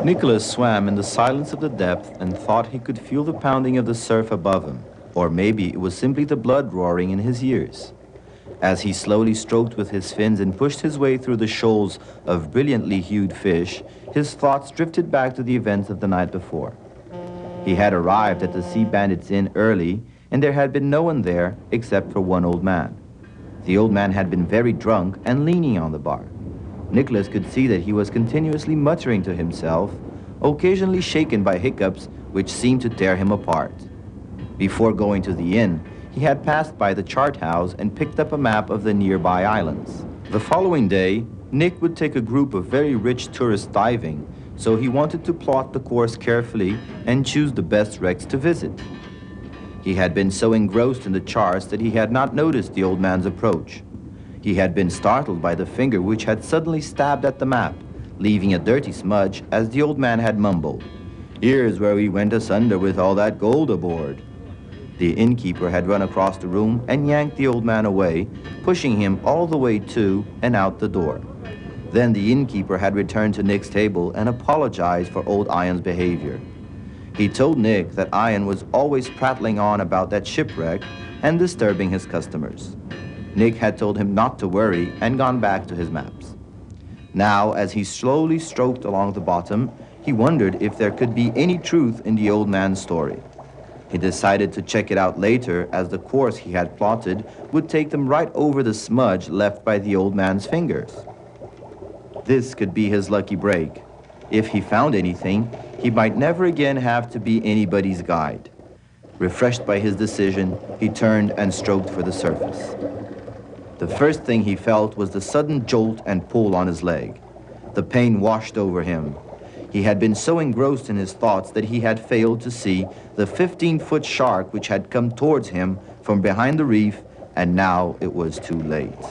Nicholas swam in the silence of the depth and thought he could feel the pounding of the surf above him, or maybe it was simply the blood roaring in his ears. As he slowly stroked with his fins and pushed his way through the shoals of brilliantly hued fish, his thoughts drifted back to the events of the night before. He had arrived at the Sea Bandits Inn early, and there had been no one there except for one old man. The old man had been very drunk and leaning on the bar. Nicholas could see that he was continuously muttering to himself, occasionally shaken by hiccups which seemed to tear him apart. Before going to the inn, he had passed by the chart house and picked up a map of the nearby islands. The following day, Nick would take a group of very rich tourists diving, so he wanted to plot the course carefully and choose the best wrecks to visit. He had been so engrossed in the charts that he had not noticed the old man's approach. He had been startled by the finger which had suddenly stabbed at the map, leaving a dirty smudge as the old man had mumbled, "Here's where we went asunder with all that gold aboard." The innkeeper had run across the room and yanked the old man away, pushing him all the way to and out the door. Then the innkeeper had returned to Nick's table and apologized for old Ian's behavior. He told Nick that Ian was always prattling on about that shipwreck and disturbing his customers. Nick had told him not to worry and gone back to his maps. Now, as he slowly stroked along the bottom, he wondered if there could be any truth in the old man's story. He decided to check it out later, as the course he had plotted would take them right over the smudge left by the old man's fingers. This could be his lucky break. If he found anything, he might never again have to be anybody's guide. Refreshed by his decision, he turned and stroked for the surface. The first thing he felt was the sudden jolt and pull on his leg. The pain washed over him. He had been so engrossed in his thoughts that he had failed to see the 15-foot shark which had come towards him from behind the reef, and now it was too late.